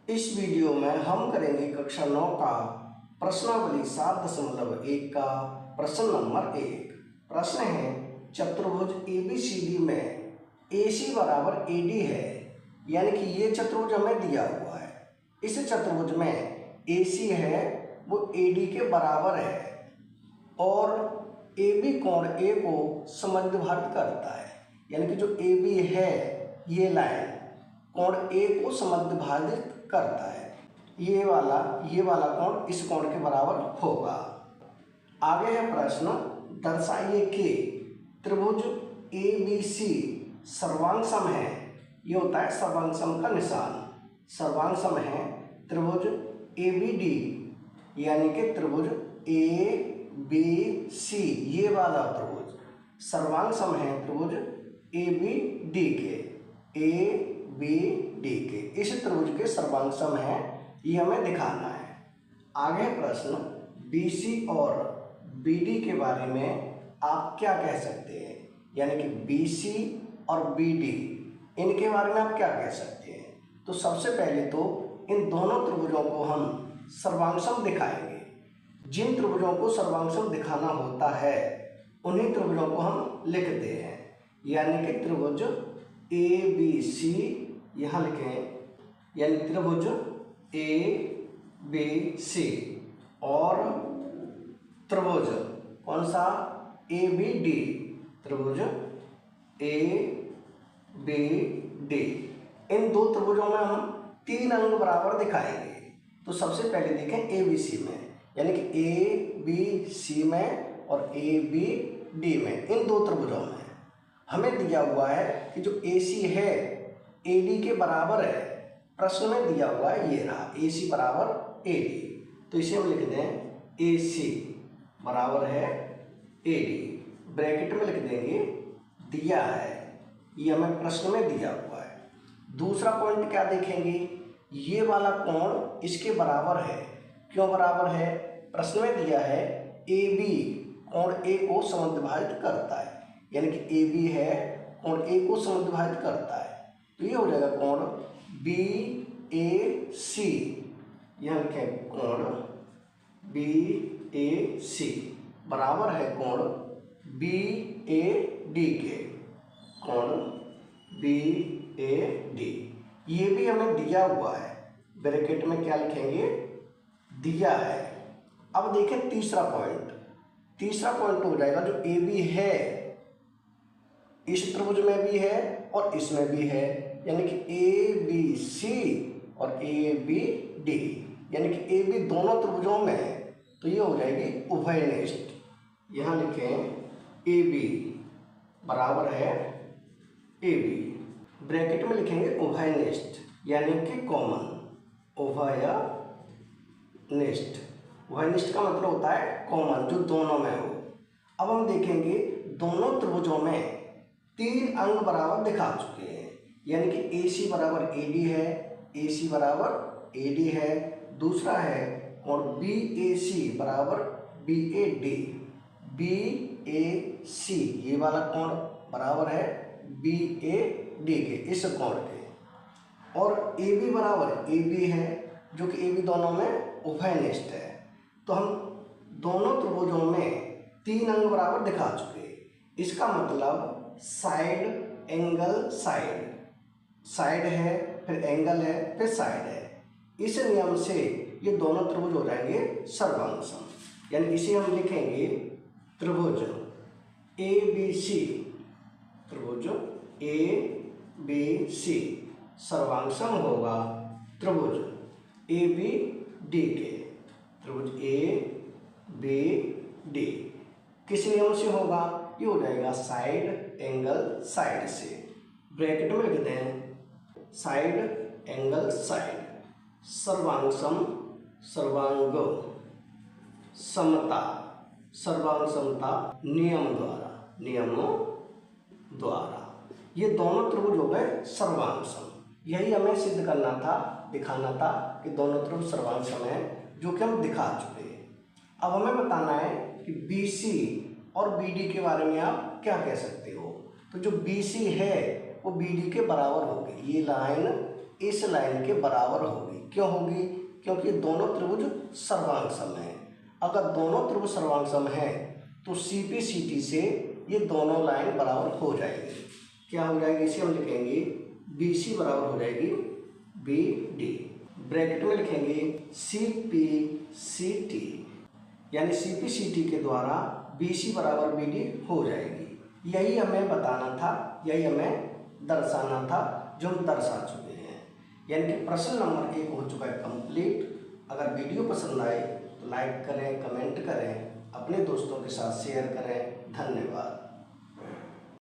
इस वीडियो में हम करेंगे कक्षा 9 का प्रश्नावली 7.1 का प्रश्न नंबर 1। प्रश्न है चतुर्भुज ABCD में AC बराबर AD है, यानी कि ये चतुर्भुज हमें दिया हुआ है। इस चतुर्भुज में AC है वो AD के बराबर है और AB कोण A को समद्विभाजित करता है, यानी कि जो AB है ये लाइन कोण A को समद्विभाजित करता है। ये वाला कोण इस कोण के बराबर होगा। आगे है प्रश्न, दर्शाइए कि त्रिभुज ABC सर्वांगसम है। ये होता है सर्वांगसम का निशान। सर्वांगसम है त्रिभुज ABD, यानी कि त्रिभुज ABC, ये वाला त्रिभुज सर्वांगसम है त्रिभुज ABD के इस त्रिभुज के सर्वांगसम है, ये हमें दिखाना है। आगे प्रश्न, BC और BD के बारे में आप क्या कह सकते हैं, यानी कि BC और BD इनके बारे में आप क्या कह सकते हैं। तो सबसे पहले तो इन दोनों त्रिभुजों को हम सर्वांगसम दिखाएंगे। जिन त्रिभुजों को सर्वांगसम दिखाना होता है उन्हीं त्रिभुजों को हम लिखते हैं, यानी कि त्रिभुज ABC यहाँ लिखें, यानी त्रिभुज ABC और त्रिभुज कौन सा ABD, त्रिभुज ABD। इन दो त्रिभुजों में हम 3 अंग बराबर दिखाएंगे। तो सबसे पहले देखें ABC में, यानी कि ABC में और ABD में, इन दो त्रिभुजों में हमें दिया हुआ है कि जो AC है AD के बराबर है। प्रश्न में दिया हुआ है ये रहा, AC बराबर AD, तो इसे हम लिख दें AC बराबर है AD, ब्रैकेट में लिख देंगे दिया है, ये हमें प्रश्न में दिया हुआ है। दूसरा पॉइंट क्या देखेंगे, ये वाला कोण इसके बराबर है। क्यों बराबर है, प्रश्न में दिया है AB कोण A को समद्विभाजित करता है, यानी कि AB है कोण A को समद्विभाजित करता है, तो ये हो जाएगा कोण BAC। यहाँ लिखें कोण BAC बराबर है कोण BAD के, कोण BAD। ये भी हमें दिया हुआ है, ब्रैकेट में क्या लिखेंगे दिया है। अब देखें तीसरा पॉइंट हो जाएगा जो AB है इस त्रिभुज में भी है और इसमें भी है, यानी कि ABC और ABD, यानी कि AB दोनों त्रिभुजों में है, तो ये हो जाएगी उभयनिष्ठ। यहाँ लिखें AB बराबर है AB, ब्रैकेट में लिखेंगे उभयनिष्ठ, यानी कि कॉमन, उभयनिष्ठ। उभयनिष्ठ का मतलब होता है कॉमन, जो दोनों में हो। अब हम देखेंगे दोनों त्रिभुजों में 3 अंग बराबर दिखा चुके हैं, यानी कि AC बराबर AD है, AC बराबर AD है। दूसरा है और BAC बराबर BAD, BAC ये वाला कोण बराबर है BAD के, इस कोण के। और AB बराबर AB है, जो कि AB दोनों में उभयनिष्ठ है। तो हम दोनों त्रिभुजों में 3 अंग बराबर दिखा चुके हैं। इसका मतलब साइड एंगल साइड है, फिर एंगल है, फिर साइड है। इस नियम से ये दोनों त्रिभुज हो जाएंगे सर्वांगसम, यानी इसे हम लिखेंगे त्रिभुज ABC, त्रिभुज ABC सर्वांगसम होगा त्रिभुज ABD के, त्रिभुज ABD किस नियम से होगा, ये हो जाएगा साइड एंगल साइड से। ब्रैकेट में लिख दें साइड एंगल साइड, सर्वांगसम सर्वांग समता, सर्वांग समता नियमों द्वारा ये दोनों त्रिभुज हो गए सर्वांगसम। यही हमें सिद्ध करना था, दिखाना था कि दोनों त्रिभुज सर्वांगसम है, जो कि हम दिखा चुके हैं। अब हमें बताना है कि BC और BD के बारे में आप क्या कह सकते हो। तो जो BC है वो BD के बराबर होगी, ये लाइन इस लाइन के बराबर होगी। क्यों होगी? क्योंकि दोनों त्रिभुज सर्वांग सम हैं। अगर दोनों त्रिभुज सर्वांग सम हैं तो CP CT से ये दोनों लाइन बराबर हो जाएगी। क्या हो जाएगी? इसे हम लिखेंगे BC बराबर हो जाएगी BD। ब्रैकेट में लिखेंगे CP CT, यानी CP CT के द्वारा BC बराबर BD हो जाएगी। यही हमें बताना था, यही हमें दर्शाना था, जो हम दर्शा चुके हैं। यानी कि प्रश्न नंबर 1 हो चुका है कंप्लीट। अगर वीडियो पसंद आए तो लाइक करें, कमेंट करें, अपने दोस्तों के साथ शेयर करें। धन्यवाद।